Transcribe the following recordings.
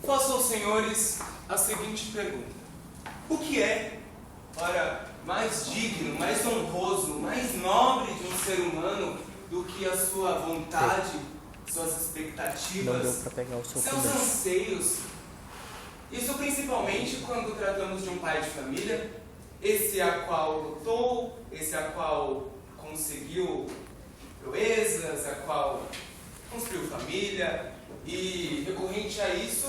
faço aos senhores a seguinte pergunta: o que é, ora, mais digno, mais honroso, mais nobre de um ser humano do que a sua vontade, suas expectativas, seus anseios? Isso principalmente quando tratamos de um pai de família, esse a qual lutou, esse a qual conseguiu proezas, a qual construiu família e, recorrente a isso,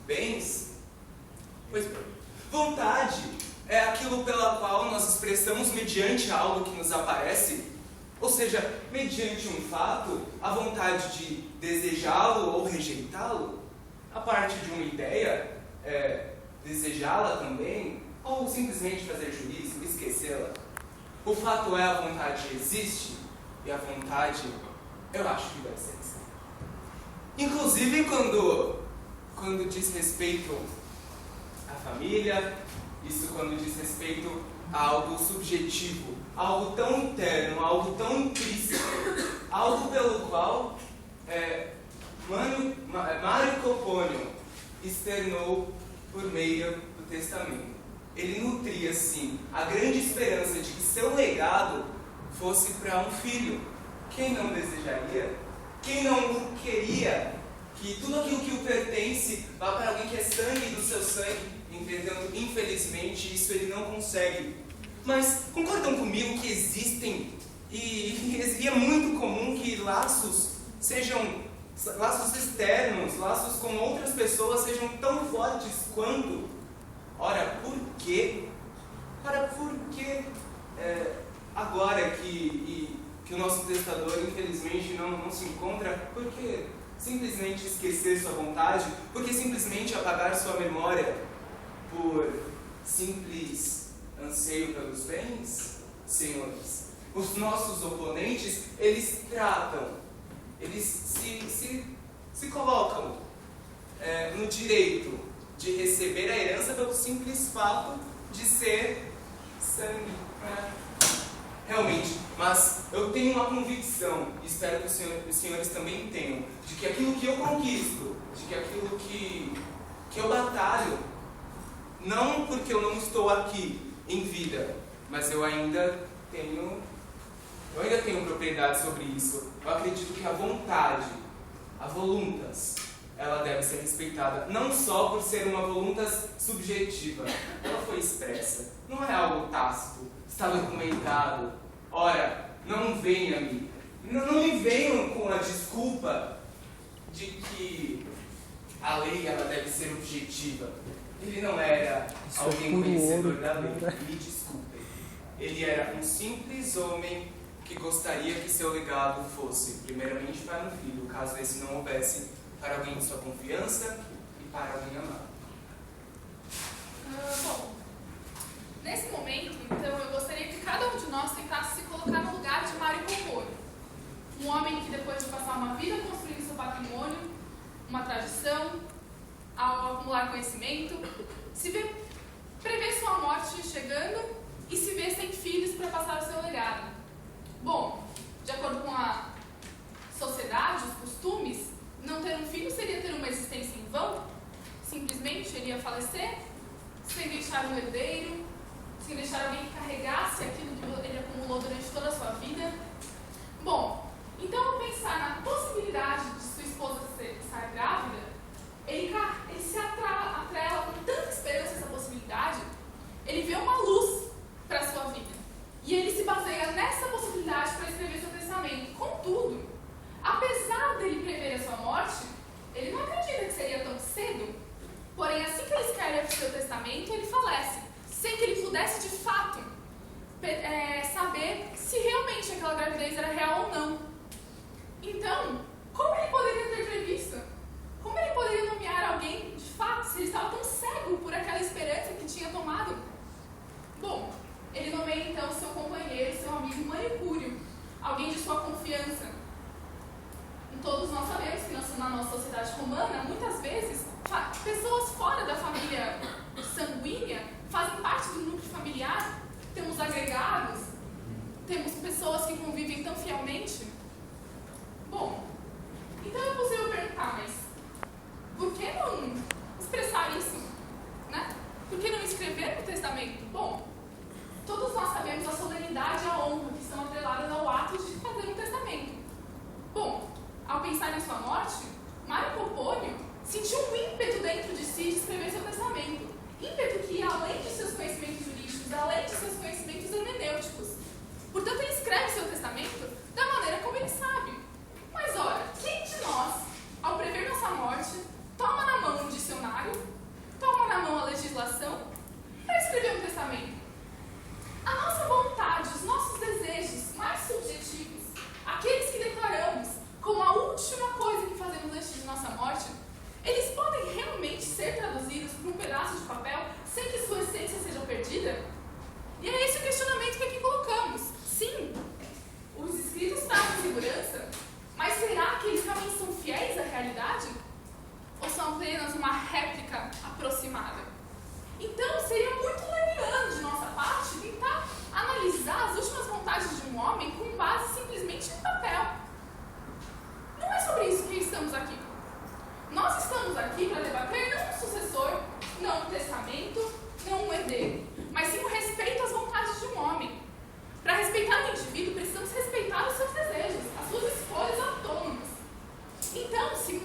bens. Pois bem, vontade é aquilo pela qual nós expressamos mediante algo que nos aparece, ou seja, mediante um fato, a vontade de desejá-lo ou rejeitá-lo, a parte de uma ideia, desejá-la também, ou simplesmente fazer juízo, esquecê-la. O fato é, a vontade existe, e a vontade, eu acho que deve ser assim. Inclusive quando diz respeito à família, isso quando diz respeito a algo subjetivo, algo tão interno, algo tão intrínseco, algo pelo qual Marco Pônio externou por meio do testamento. Ele nutria, sim, a grande esperança de que seu legado fosse para um filho. Quem não desejaria? Quem não queria que tudo aquilo que o pertence vá para alguém que é sangue do seu sangue? Entendendo, infelizmente, isso ele não consegue. Mas concordam comigo que existem, e é muito comum que laços sejam laços externos, laços com outras pessoas sejam tão fortes quanto? Ora, por quê? Ora, por que agora que o nosso testador, infelizmente, não se encontra? Por que simplesmente esquecer sua vontade? Por que simplesmente apagar sua memória por simples anseio pelos bens? Senhores, os nossos oponentes, eles tratam, eles se colocam no direito de receber a herança pelo simples fato de ser sangue. Realmente, mas eu tenho uma convicção, e espero que os senhores também tenham, de que aquilo que eu conquisto, de que aquilo que eu batalho, não porque eu não estou aqui em vida, mas eu ainda tenho propriedade sobre isso. Eu acredito que a vontade, a voluntas, ela deve ser respeitada, não só por ser uma voluntas subjetiva. Ela foi expressa, não é algo tácito, está documentado. Ora, não me venham com a desculpa de que a lei ela deve ser objetiva. Ele não era alguém conhecedor da lei, me desculpem. Ele era um simples homem que gostaria que seu legado fosse, primeiramente, para um filho, caso esse não houvesse, para alguém de sua confiança e para alguém amado. Bom, nesse momento, então, eu gostaria que cada um de nós tentasse se colocar no lugar de Mário Pônio. Um homem que, depois de passar uma vida construindo seu patrimônio, uma tradição, ao acumular conhecimento, prevê sua morte chegando e se vê sem filhos para passar o seu legado. Bom, de acordo com a sociedade, os costumes, não ter um filho seria ter uma existência em vão? Simplesmente ele ia falecer, sem deixar um herdeiro, sem deixar alguém que carregasse aquilo que ele acumulou durante toda a sua vida? Bom, então ao pensar na possibilidade de sua esposa estar grávida, ele se atrela com tanta esperança essa possibilidade, ele vê uma luz para a sua vida. E ele se baseia nessa possibilidade para escrever seu testamento. Contudo, apesar dele prever a sua morte, ele não acredita que seria tão cedo. Porém, assim que ele escreve seu testamento, ele falece, sem que ele pudesse de fato saber se realmente aquela gravidez era real ou não. Então, como ele poderia ter previsto? Como ele poderia nomear alguém de fato, se ele estava tão cego por aquela esperança que tinha tomado? Bom, ele nomeia então seu companheiro, seu amigo Manicúrio, alguém de sua confiança. E todos nós sabemos que na nossa sociedade romana, muitas vezes, pessoas fora da família sanguínea fazem parte do núcleo familiar. Temos agregados, temos pessoas que convivem tão fielmente. Bom, então eu uma réplica aproximada. Então, seria muito leviano de nossa parte tentar analisar as últimas vontades de um homem com base simplesmente no papel. Não é sobre isso que estamos aqui. Nós estamos aqui para debater não um sucessor, não um testamento, não um herdeiro, mas sim o respeito às vontades de um homem. Para respeitar o indivíduo, precisamos respeitar os seus desejos, as suas escolhas autônomas. Então, se